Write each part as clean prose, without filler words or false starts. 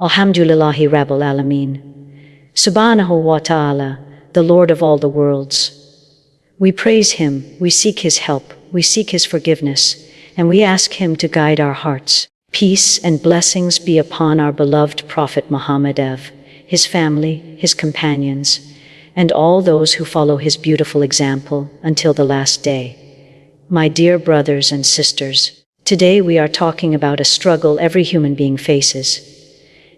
Alhamdulillahi Rabbil Alameen. Subhanahu wa ta'ala, the Lord of all the worlds. We praise Him, we seek His help, we seek His forgiveness, and we ask Him to guide our hearts. Peace and blessings be upon our beloved Prophet Muhammad, his family, his companions, and all those who follow his beautiful example until the last day. My dear brothers and sisters, today we are talking about a struggle every human being faces.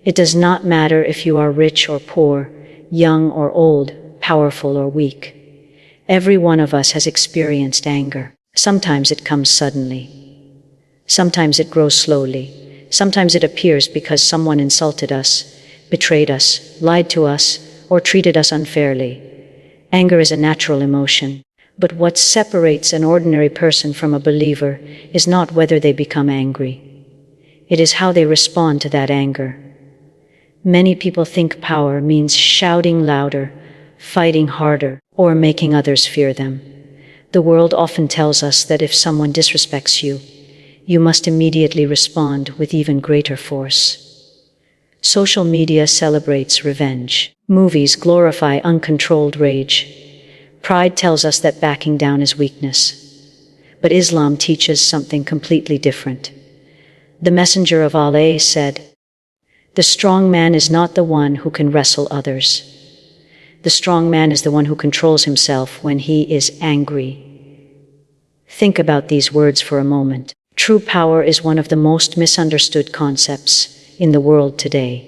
It does not matter if you are rich or poor, young or old, powerful or weak. Every one of us has experienced anger. Sometimes it comes suddenly. Sometimes it grows slowly. Sometimes it appears because someone insulted us, betrayed us, lied to us, or treated us unfairly. Anger is a natural emotion, but what separates an ordinary person from a believer is not whether they become angry. It is how they respond to that anger. Many people think power means shouting louder, fighting harder, or making others fear them. The world often tells us that if someone disrespects you, you must immediately respond with even greater force. Social media celebrates revenge. Movies glorify uncontrolled rage. Pride tells us that backing down is weakness. But Islam teaches something completely different. The Messenger of Allah said, "The strong man is not the one who can wrestle others. The strong man is the one who controls himself when he is angry." Think about these words for a moment. True power is one of the most misunderstood concepts in the world today.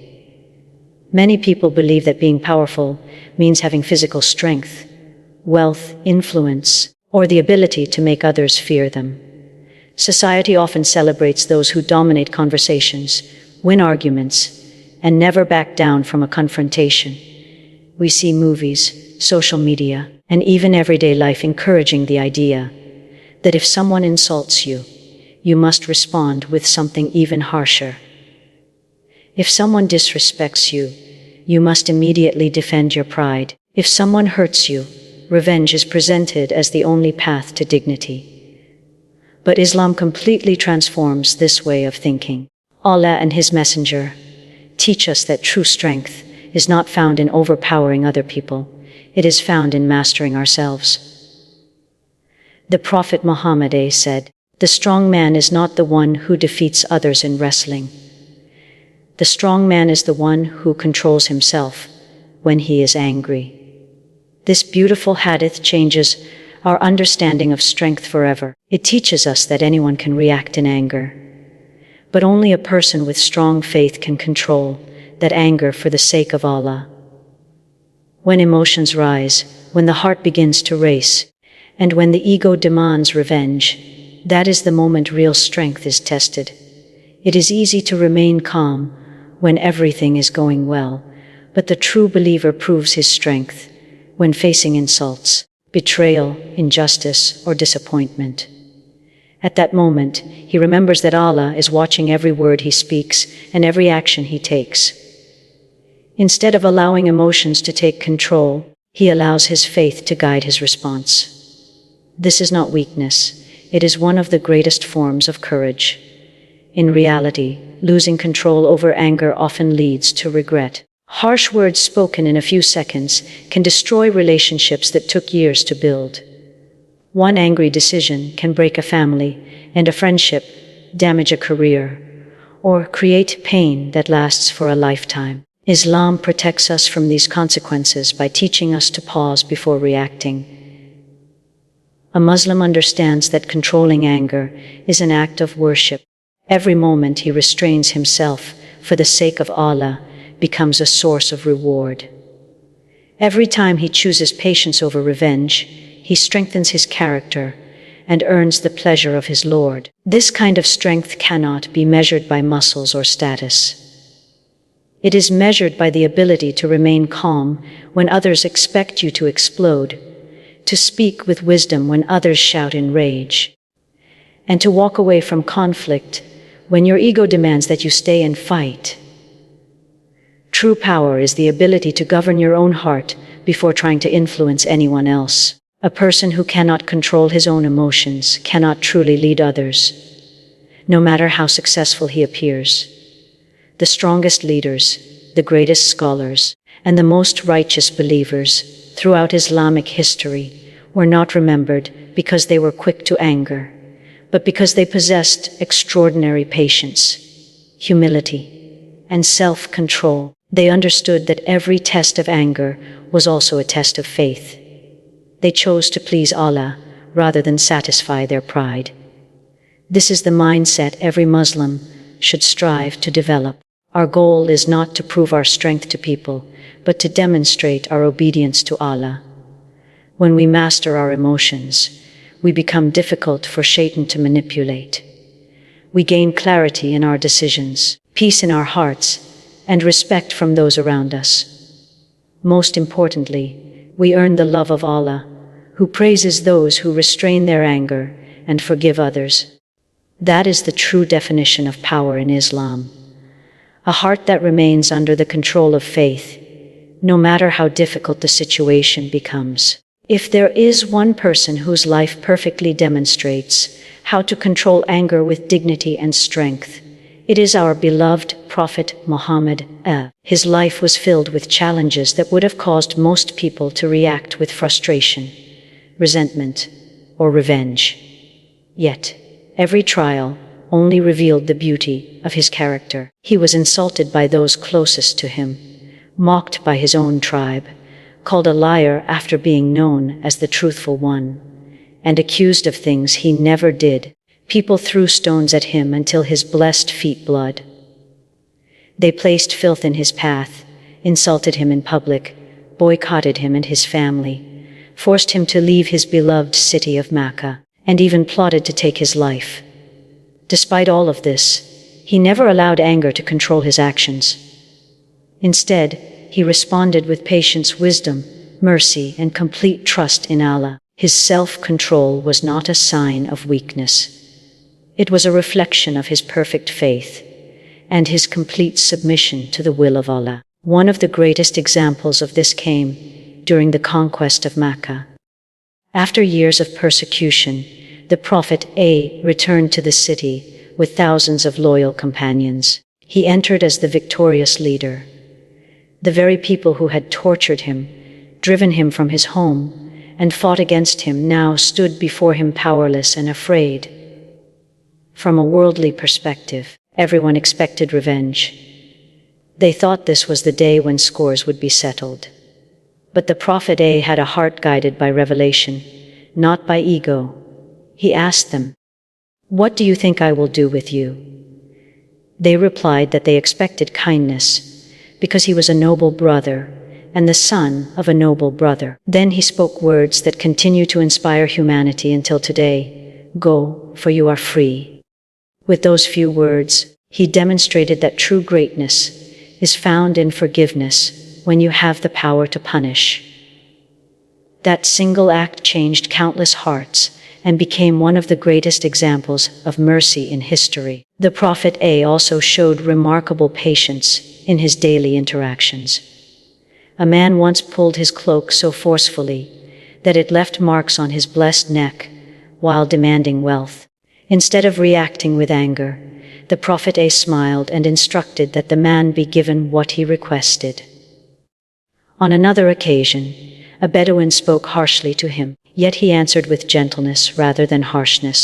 Many people believe that being powerful means having physical strength, wealth, influence, or the ability to make others fear them. Society often celebrates those who dominate conversations, win arguments, and never back down from a confrontation. We see movies, social media, and even everyday life encouraging the idea that if someone insults you, you must respond with something even harsher. If someone disrespects you, you must immediately defend your pride. If someone hurts you, revenge is presented as the only path to dignity. But Islam completely transforms this way of thinking. Allah and His Messenger teach us that true strength is not found in overpowering other people. It is found in mastering ourselves. The Prophet Muhammad said, "The strong man is not the one who defeats others in wrestling. The strong man is the one who controls himself when he is angry." This beautiful hadith changes our understanding of strength forever. It teaches us that anyone can react in anger, but only a person with strong faith can control that anger for the sake of Allah. When emotions rise, when the heart begins to race, and when the ego demands revenge, that is the moment real strength is tested. It is easy to remain calm when everything is going well, but the true believer proves his strength when facing insults, betrayal, injustice, or disappointment. At that moment, he remembers that Allah is watching every word he speaks and every action he takes. Instead of allowing emotions to take control, he allows his faith to guide his response. This is not weakness. It is one of the greatest forms of courage. In reality, losing control over anger often leads to regret. Harsh words spoken in a few seconds can destroy relationships that took years to build. One angry decision can break a family and a friendship, damage a career, or create pain that lasts for a lifetime. Islam protects us from these consequences by teaching us to pause before reacting. A Muslim understands that controlling anger is an act of worship. Every moment he restrains himself for the sake of Allah becomes a source of reward. Every time he chooses patience over revenge, he strengthens his character and earns the pleasure of his Lord. This kind of strength cannot be measured by muscles or status. It is measured by the ability to remain calm when others expect you to explode, to speak with wisdom when others shout in rage, and to walk away from conflict when your ego demands that you stay and fight. True power is the ability to govern your own heart before trying to influence anyone else. A person who cannot control his own emotions cannot truly lead others, no matter how successful he appears. the strongest leaders, the greatest scholars, and the most righteous believers throughout Islamic history were not remembered because they were quick to anger, but because they possessed extraordinary patience, humility, and self-control. They understood that every test of anger was also a test of faith. They chose to please Allah rather than satisfy their pride. This is the mindset every Muslim should strive to develop. Our goal is not to prove our strength to people, but to demonstrate our obedience to Allah. When we master our emotions, we become difficult for Shaitan to manipulate. We gain clarity in our decisions, peace in our hearts, and respect from those around us. Most importantly, we earn the love of Allah, who praises those who restrain their anger and forgive others. That is the true definition of power in Islam. A heart that remains under the control of faith, no matter how difficult the situation becomes. If there is one person whose life perfectly demonstrates how to control anger with dignity and strength, it is our beloved Prophet Muhammad. His life was filled with challenges that would have caused most people to react with frustration, resentment, or revenge. Yet, every trial only revealed the beauty of his character. He was insulted by those closest to him, mocked by his own tribe, called a liar after being known as the truthful one, and accused of things he never did. People threw stones at him until his blessed feet bled. They placed filth in his path, insulted him in public, boycotted him and his family, forced him to leave his beloved city of Mecca, and even plotted to take his life. Despite all of this, he never allowed anger to control his actions. Instead, he responded with patience, wisdom, mercy, and complete trust in Allah. His self-control was not a sign of weakness. It was a reflection of his perfect faith and his complete submission to the will of Allah. One of the greatest examples of this came during the conquest of Mecca. After years of persecution, the Prophet returned to the city with thousands of loyal companions. He entered as the victorious leader. The very people who had tortured him, driven him from his home, and fought against him now stood before him powerless and afraid. From a worldly perspective, everyone expected revenge. They thought this was the day when scores would be settled. But the Prophet had a heart guided by revelation, not by ego. He asked them, "What do you think I will do with you?" They replied that they expected kindness, because he was a noble brother and the son of a noble brother. Then he spoke words that continue to inspire humanity until today: "Go, for you are free." With those few words, he demonstrated that true greatness is found in forgiveness when you have the power to punish. That single act changed countless hearts and became one of the greatest examples of mercy in history. The Prophet also showed remarkable patience in his daily interactions. A man once pulled his cloak so forcefully that it left marks on his blessed neck while demanding wealth. Instead of reacting with anger, the Prophet smiled and instructed that the man be given what he requested. On another occasion, a Bedouin spoke harshly to him, yet he answered with gentleness rather than harshness.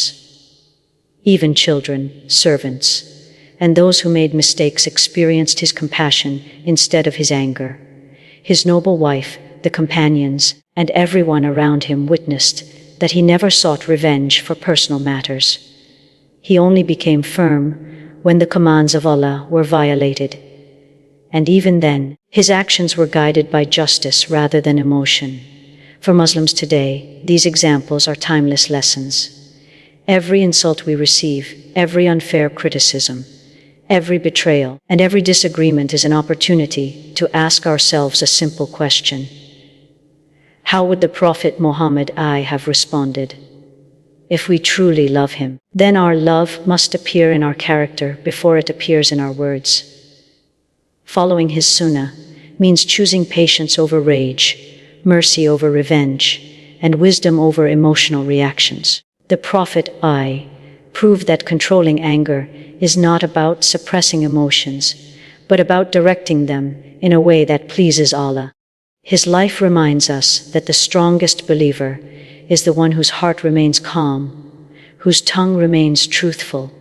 Even children, servants, and those who made mistakes experienced his compassion instead of his anger. His noble wife, the companions, and everyone around him witnessed that he never sought revenge for personal matters. He only became firm when the commands of Allah were violated. And even then, his actions were guided by justice rather than emotion. For Muslims today, these examples are timeless lessons. Every insult we receive, every unfair criticism, every betrayal, and every disagreement is an opportunity to ask ourselves a simple question: how would the Prophet Muhammad have responded? If we truly love him, then our love must appear in our character before it appears in our words. Following his Sunnah means choosing patience over rage, mercy over revenge, and wisdom over emotional reactions. The Prophet proved that controlling anger is not about suppressing emotions, but about directing them in a way that pleases Allah. His life reminds us that the strongest believer is the one whose heart remains calm, whose tongue remains truthful,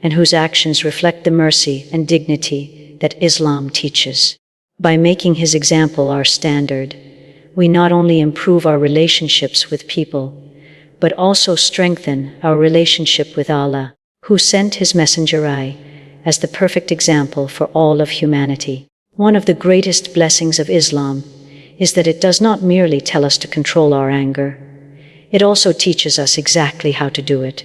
and whose actions reflect the mercy and dignity that Islam teaches. By making his example our standard, we not only improve our relationships with people, but also strengthen our relationship with Allah, who sent his messenger as the perfect example for all of humanity. One of the greatest blessings of Islam is that it does not merely tell us to control our anger, it also teaches us exactly how to do it.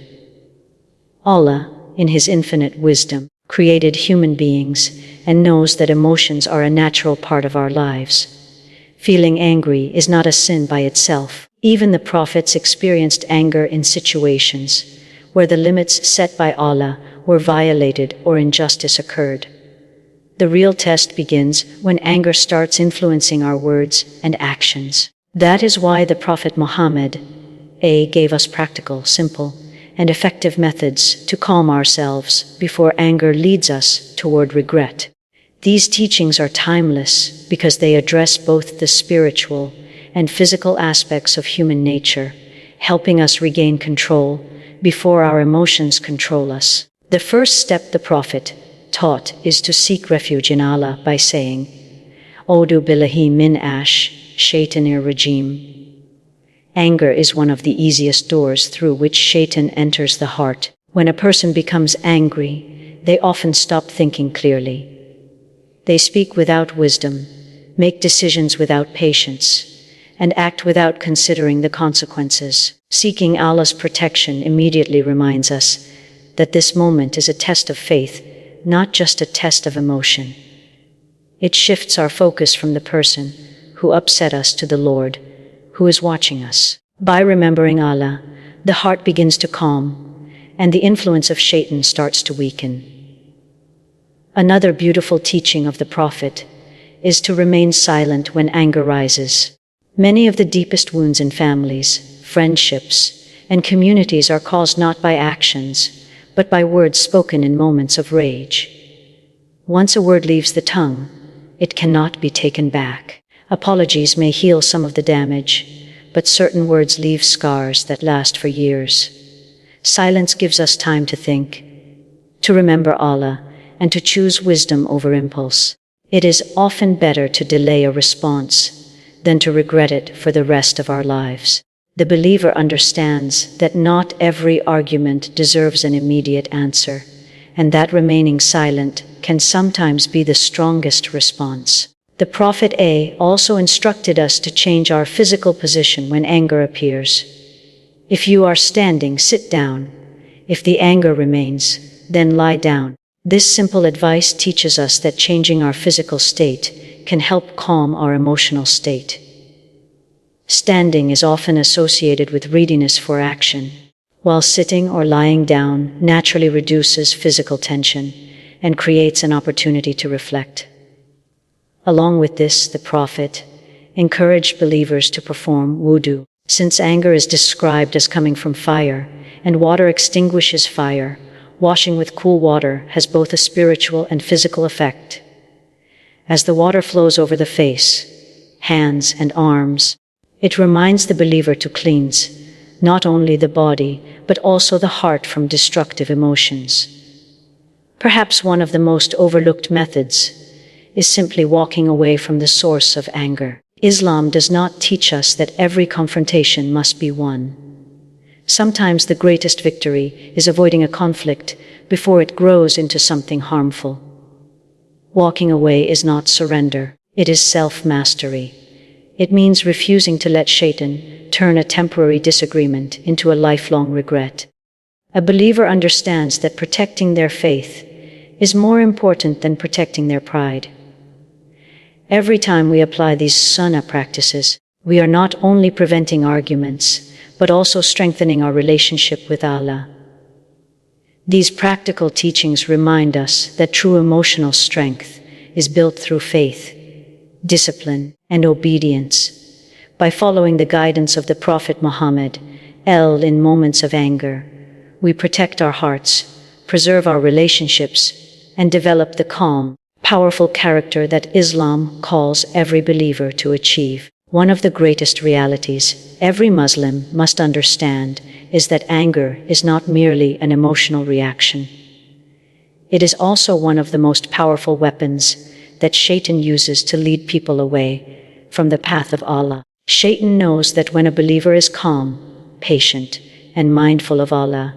Allah, in his infinite wisdom, created human beings and knows that emotions are a natural part of our lives. Feeling angry is not a sin by itself. Even the prophets experienced anger in situations where the limits set by Allah were violated or injustice occurred. The real test begins when anger starts influencing our words and actions. That is why the Prophet Muhammad gave us practical, simple, and effective methods to calm ourselves before anger leads us toward regret. These teachings are timeless because they address both the spiritual and physical aspects of human nature, helping us regain control before our emotions control us. The first step the Prophet taught is to seek refuge in Allah by saying, Audu billahi min shaitanir rajim. Anger is one of the easiest doors through which Shaitan enters the heart. When a person becomes angry, they often stop thinking clearly. They speak without wisdom, make decisions without patience, and act without considering the consequences. Seeking Allah's protection immediately reminds us that this moment is a test of faith, not just a test of emotion. It shifts our focus from the person who upset us to the Lord, who is watching us. By remembering Allah, the heart begins to calm, and the influence of Shaitan starts to weaken. Another beautiful teaching of the Prophet is to remain silent when anger rises. Many of the deepest wounds in families, friendships, and communities are caused not by actions, but by words spoken in moments of rage. Once a word leaves the tongue, it cannot be taken back. Apologies may heal some of the damage, but certain words leave scars that last for years. Silence gives us time to think, to remember Allah, and to choose wisdom over impulse. It is often better to delay a response than to regret it for the rest of our lives. The believer understands that not every argument deserves an immediate answer, and that remaining silent can sometimes be the strongest response. The Prophet also instructed us to change our physical position when anger appears. If you are standing, sit down. If the anger remains, then lie down. This simple advice teaches us that changing our physical state can help calm our emotional state. Standing is often associated with readiness for action, while sitting or lying down naturally reduces physical tension and creates an opportunity to reflect. Along with this, the Prophet encouraged believers to perform wudu. Since anger is described as coming from fire, and water extinguishes fire, washing with cool water has both a spiritual and physical effect. As the water flows over the face, hands, and arms, it reminds the believer to cleanse not only the body, but also the heart from destructive emotions. Perhaps one of the most overlooked methods is simply walking away from the source of anger. Islam does not teach us that every confrontation must be won. Sometimes the greatest victory is avoiding a conflict before it grows into something harmful. Walking away is not surrender, it is self-mastery. It means refusing to let Shaitan turn a temporary disagreement into a lifelong regret. A believer understands that protecting their faith is more important than protecting their pride. Every time we apply these Sunnah practices, we are not only preventing arguments, but also strengthening our relationship with Allah. These practical teachings remind us that true emotional strength is built through faith, discipline, and obedience. By following the guidance of the Prophet Muhammad, in moments of anger, we protect our hearts, preserve our relationships, and develop the calm, powerful character that Islam calls every believer to achieve. One of the greatest realities every Muslim must understand is that anger is not merely an emotional reaction. It is also one of the most powerful weapons that Shaitan uses to lead people away from the path of Allah. Shaitan knows that when a believer is calm, patient, and mindful of Allah,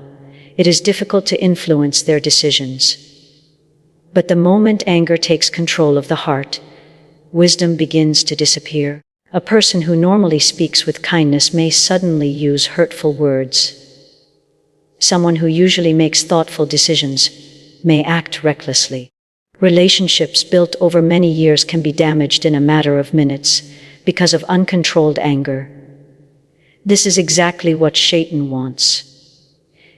it is difficult to influence their decisions. But the moment anger takes control of the heart, wisdom begins to disappear. A person who normally speaks with kindness may suddenly use hurtful words. Someone who usually makes thoughtful decisions may act recklessly. Relationships built over many years can be damaged in a matter of minutes because of uncontrolled anger. This is exactly what Shaitan wants.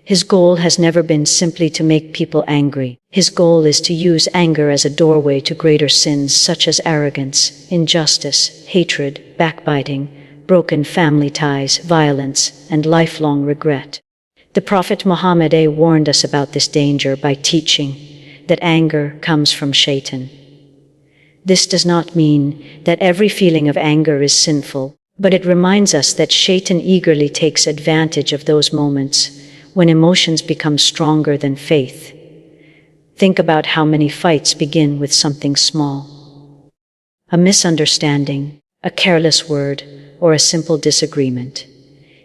His goal has never been simply to make people angry. His goal is to use anger as a doorway to greater sins such as arrogance, injustice, hatred, backbiting, broken family ties, violence, and lifelong regret. The Prophet Muhammad warned us about this danger by teaching that anger comes from Shaitan. This does not mean that every feeling of anger is sinful, but it reminds us that Shaitan eagerly takes advantage of those moments when emotions become stronger than faith. Think about how many fights begin with something small. A misunderstanding, a careless word, or a simple disagreement.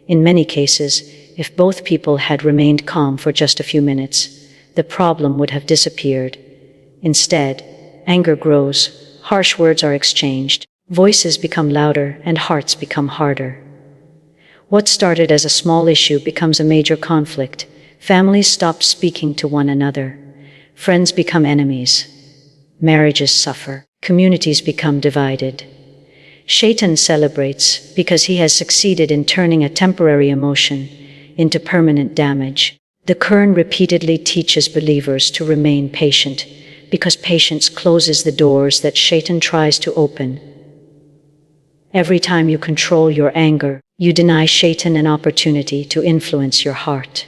In many cases, if both people had remained calm for just a few minutes, the problem would have disappeared. Instead, anger grows, harsh words are exchanged, voices become louder, and hearts become harder. What started as a small issue becomes a major conflict. Families stop speaking to one another. Friends become enemies. Marriages suffer. Communities become divided. Shaitan celebrates because he has succeeded in turning a temporary emotion into permanent damage. The Qur'an repeatedly teaches believers to remain patient because patience closes the doors that Shaitan tries to open. Every time you control your anger, you deny Shaitan an opportunity to influence your heart.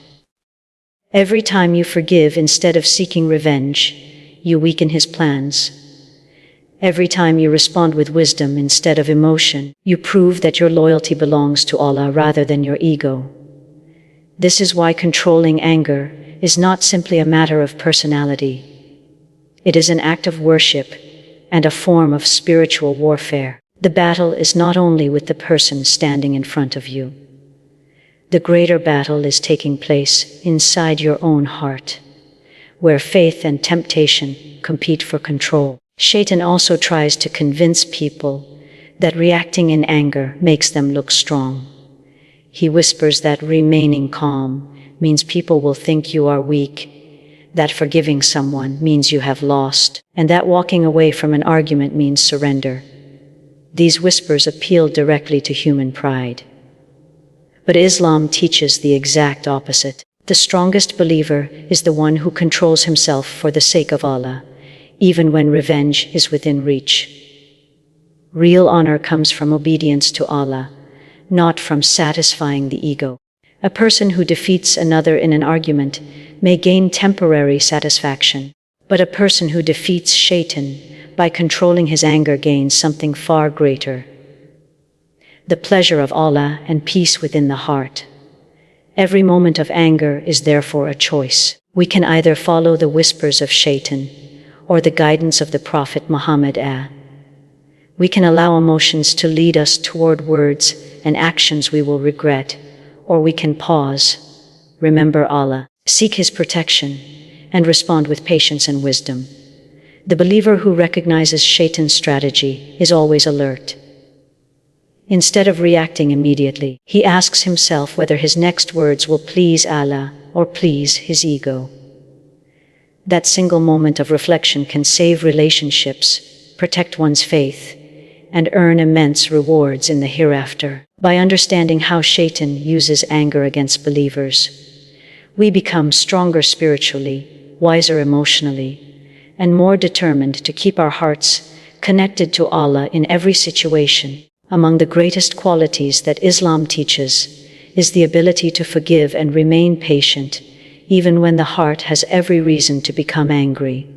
Every time you forgive instead of seeking revenge, you weaken his plans. Every time you respond with wisdom instead of emotion, you prove that your loyalty belongs to Allah rather than your ego. This is why controlling anger is not simply a matter of personality. It is an act of worship and a form of spiritual warfare. The battle is not only with the person standing in front of you. The greater battle is taking place inside your own heart, where faith and temptation compete for control. Shaitan also tries to convince people that reacting in anger makes them look strong. He whispers that remaining calm means people will think you are weak, that forgiving someone means you have lost, and that walking away from an argument means surrender. These whispers appeal directly to human pride. But Islam teaches the exact opposite. The strongest believer is the one who controls himself for the sake of Allah, even when revenge is within reach. Real honor comes from obedience to Allah, not from satisfying the ego. A person who defeats another in an argument may gain temporary satisfaction, but a person who defeats Shaitan by controlling his anger gains something far greater: the pleasure of Allah and peace within the heart. Every moment of anger is therefore a choice. We can either follow the whispers of Shaitan or the guidance of the Prophet Muhammad. We can allow emotions to lead us toward words and actions we will regret, or we can pause, remember Allah, seek His protection, and respond with patience and wisdom. The believer who recognizes Shaitan's strategy is always alert. Instead of reacting immediately, he asks himself whether his next words will please Allah or please his ego. That single moment of reflection can save relationships, protect one's faith, and earn immense rewards in the hereafter. By understanding how Shaitan uses anger against believers, we become stronger spiritually, wiser emotionally, and more determined to keep our hearts connected to Allah in every situation. Among the greatest qualities that Islam teaches is the ability to forgive and remain patient, even when the heart has every reason to become angry.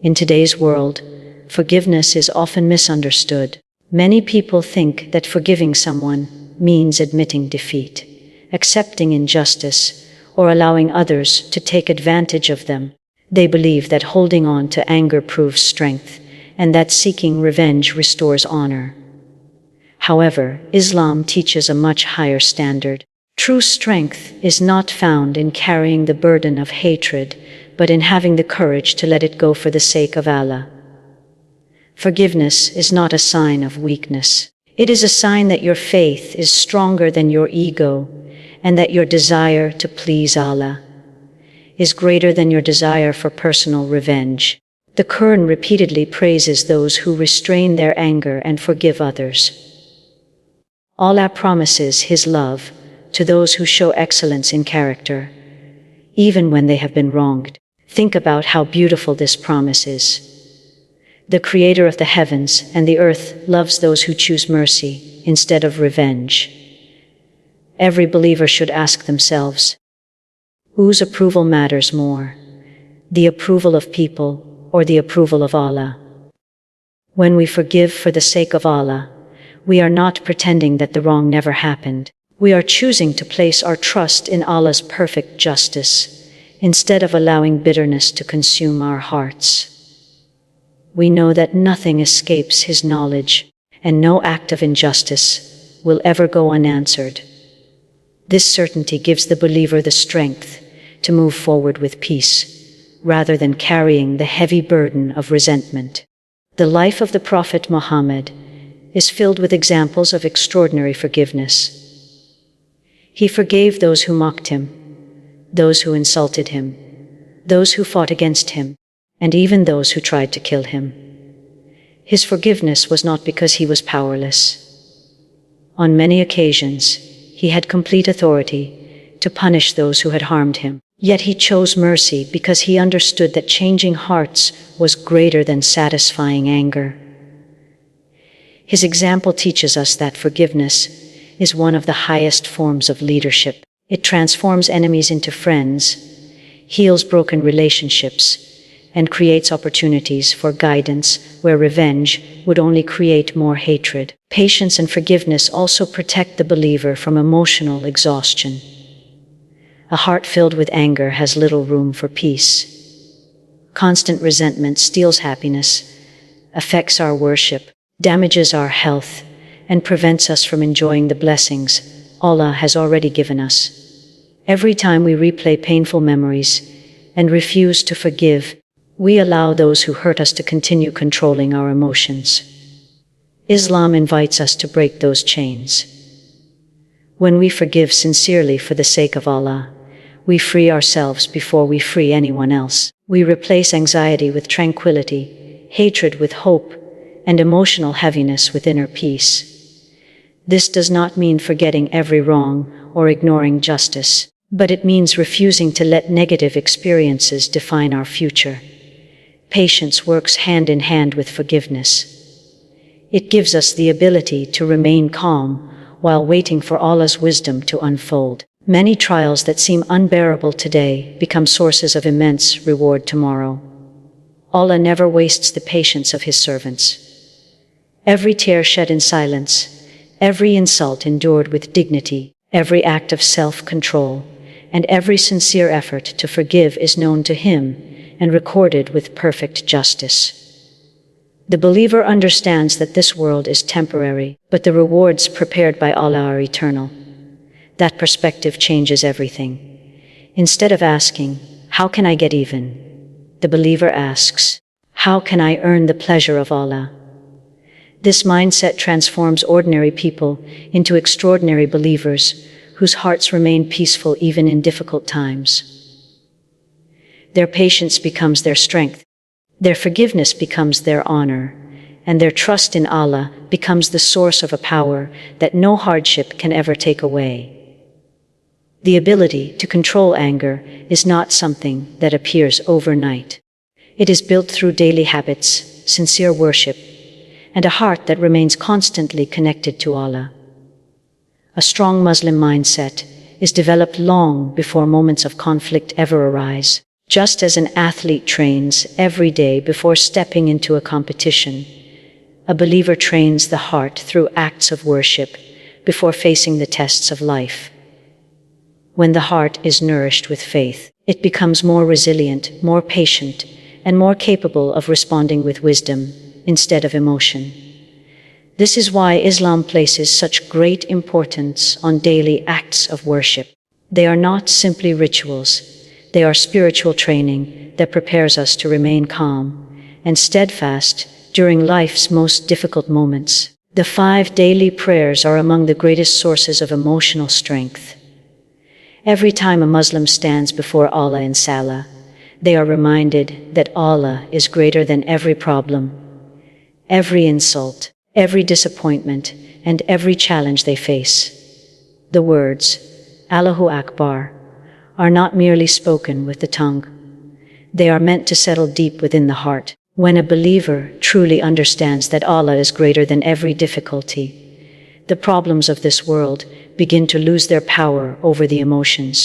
In today's world, forgiveness is often misunderstood. Many people think that forgiving someone means admitting defeat, accepting injustice, or allowing others to take advantage of them. They believe that holding on to anger proves strength, and that seeking revenge restores honor. However, Islam teaches a much higher standard. True strength is not found in carrying the burden of hatred, but in having the courage to let it go for the sake of Allah. Forgiveness is not a sign of weakness. It is a sign that your faith is stronger than your ego, and that your desire to please Allah is greater than your desire for personal revenge. The Qur'an repeatedly praises those who restrain their anger and forgive others. Allah promises His love to those who show excellence in character, even when they have been wronged. Think about how beautiful this promise is. The Creator of the heavens and the earth loves those who choose mercy instead of revenge. Every believer should ask themselves, whose approval matters more, the approval of people or the approval of Allah? When we forgive for the sake of Allah, we are not pretending that the wrong never happened. We are choosing to place our trust in Allah's perfect justice, instead of allowing bitterness to consume our hearts. We know that nothing escapes His knowledge, and no act of injustice will ever go unanswered. This certainty gives the believer the strength to move forward with peace, rather than carrying the heavy burden of resentment. The life of the Prophet Muhammad is filled with examples of extraordinary forgiveness. He forgave those who mocked him, those who insulted him, those who fought against him, and even those who tried to kill him. His forgiveness was not because he was powerless. On many occasions, he had complete authority to punish those who had harmed him. Yet he chose mercy because he understood that changing hearts was greater than satisfying anger. His example teaches us that forgiveness is one of the highest forms of leadership. It transforms enemies into friends, heals broken relationships, and creates opportunities for guidance where revenge would only create more hatred. Patience and forgiveness also protect the believer from emotional exhaustion. A heart filled with anger has little room for peace. Constant resentment steals happiness, affects our worship, damages our health, and prevents us from enjoying the blessings Allah has already given us. Every time we replay painful memories and refuse to forgive, we allow those who hurt us to continue controlling our emotions. Islam invites us to break those chains. When we forgive sincerely for the sake of Allah, we free ourselves before we free anyone else. We replace anxiety with tranquility, hatred with hope, and emotional heaviness with inner peace. This does not mean forgetting every wrong or ignoring justice, but it means refusing to let negative experiences define our future. Patience works hand in hand with forgiveness. It gives us the ability to remain calm while waiting for Allah's wisdom to unfold. Many trials that seem unbearable today become sources of immense reward tomorrow. Allah never wastes the patience of His servants. Every tear shed in silence, every insult endured with dignity, every act of self-control, and every sincere effort to forgive is known to Him and recorded with perfect justice. The believer understands that this world is temporary, but the rewards prepared by Allah are eternal. That perspective changes everything. Instead of asking, "How can I get even?" the believer asks, "How can I earn the pleasure of Allah?" This mindset transforms ordinary people into extraordinary believers whose hearts remain peaceful even in difficult times. Their patience becomes their strength, their forgiveness becomes their honor, and their trust in Allah becomes the source of a power that no hardship can ever take away. The ability to control anger is not something that appears overnight. It is built through daily habits, sincere worship, and a heart that remains constantly connected to Allah. A strong Muslim mindset is developed long before moments of conflict ever arise. Just as an athlete trains every day before stepping into a competition, a believer trains the heart through acts of worship before facing the tests of life. When the heart is nourished with faith, it becomes more resilient, more patient, and more capable of responding with wisdom instead of emotion. This is why Islam places such great importance on daily acts of worship. They are not simply rituals. They are spiritual training that prepares us to remain calm and steadfast during life's most difficult moments. The 5 daily prayers are among the greatest sources of emotional strength. Every time a Muslim stands before Allah in Salah, they are reminded that Allah is greater than every problem, every insult, every disappointment, and every challenge they face. The words, Allahu Akbar, are not merely spoken with the tongue. They are meant to settle deep within the heart. When a believer truly understands that Allah is greater than every difficulty, the problems of this world begin to lose their power over the emotions.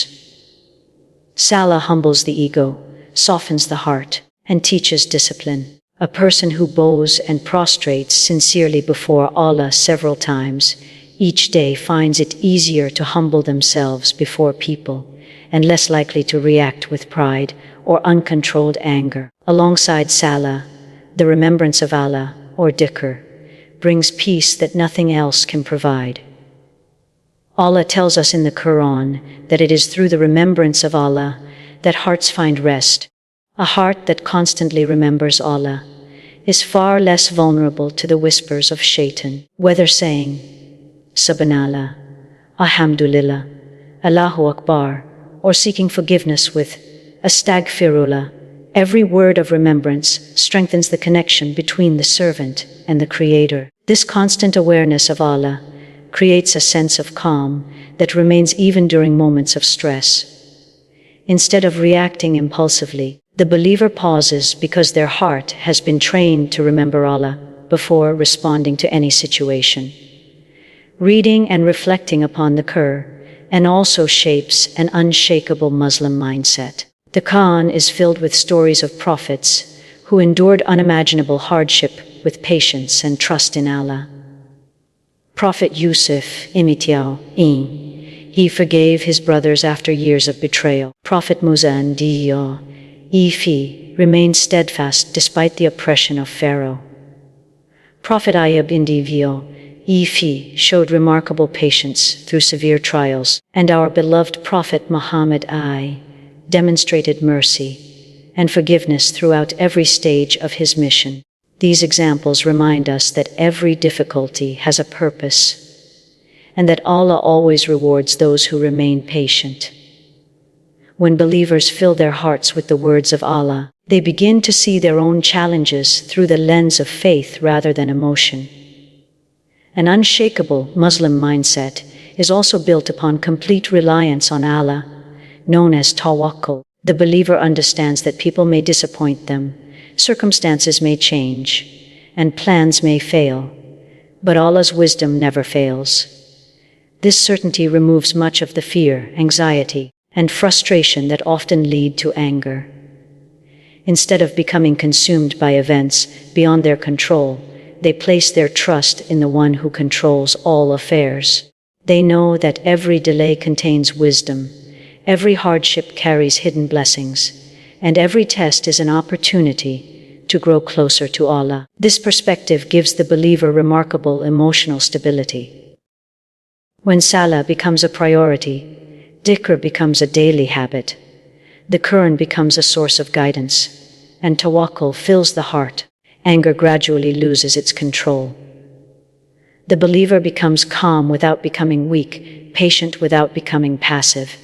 Salah humbles the ego, softens the heart, and teaches discipline. A person who bows and prostrates sincerely before Allah several times each day finds it easier to humble themselves before people and less likely to react with pride or uncontrolled anger. Alongside Salah, the remembrance of Allah, or dhikr, brings peace that nothing else can provide. Allah tells us in the Qur'an that it is through the remembrance of Allah that hearts find rest. A heart that constantly remembers Allah is far less vulnerable to the whispers of Shaitan. Whether saying, Subhanallah, Alhamdulillah, Allahu Akbar, or seeking forgiveness with Astaghfirullah, every word of remembrance strengthens the connection between the servant and the Creator. This constant awareness of Allah creates a sense of calm that remains even during moments of stress. Instead of reacting impulsively, the believer pauses because their heart has been trained to remember Allah before responding to any situation. Reading and reflecting upon the Qur'an and also shapes an unshakable Muslim mindset. The Qur'an is filled with stories of prophets who endured unimaginable hardship with patience and trust in Allah. Prophet Yusuf, he forgave his brothers after years of betrayal. Prophet Musa and remained steadfast despite the oppression of Pharaoh. Prophet Ayub showed remarkable patience through severe trials, and our beloved Prophet Muhammad demonstrated mercy and forgiveness throughout every stage of his mission. These examples remind us that every difficulty has a purpose, and that Allah always rewards those who remain patient. When believers fill their hearts with the words of Allah, they begin to see their own challenges through the lens of faith rather than emotion. An unshakable Muslim mindset is also built upon complete reliance on Allah, known as tawakkul. The believer understands that people may disappoint them, circumstances may change, and plans may fail, but Allah's wisdom never fails. This certainty removes much of the fear, anxiety, and frustration that often lead to anger. Instead of becoming consumed by events beyond their control, they place their trust in the one who controls all affairs. They know that every delay contains wisdom, every hardship carries hidden blessings, and every test is an opportunity to grow closer to Allah. This perspective gives the believer remarkable emotional stability. When Salah becomes a priority, dhikr becomes a daily habit, the Qur'an becomes a source of guidance, and tawakkul fills the heart. Anger gradually loses its control. The believer becomes calm without becoming weak, patient without becoming passive,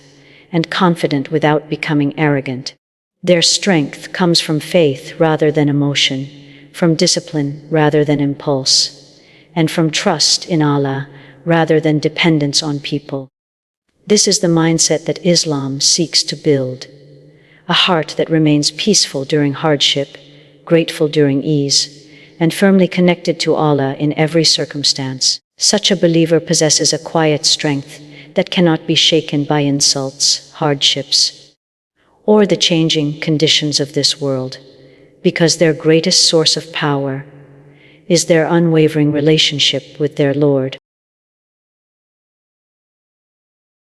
and confident without becoming arrogant. Their strength comes from faith rather than emotion, from discipline rather than impulse, and from trust in Allah rather than dependence on people. This is the mindset that Islam seeks to build, a heart that remains peaceful during hardship, grateful during ease, and firmly connected to Allah in every circumstance. Such a believer possesses a quiet strength that cannot be shaken by insults, hardships, or the changing conditions of this world, because their greatest source of power is their unwavering relationship with their Lord.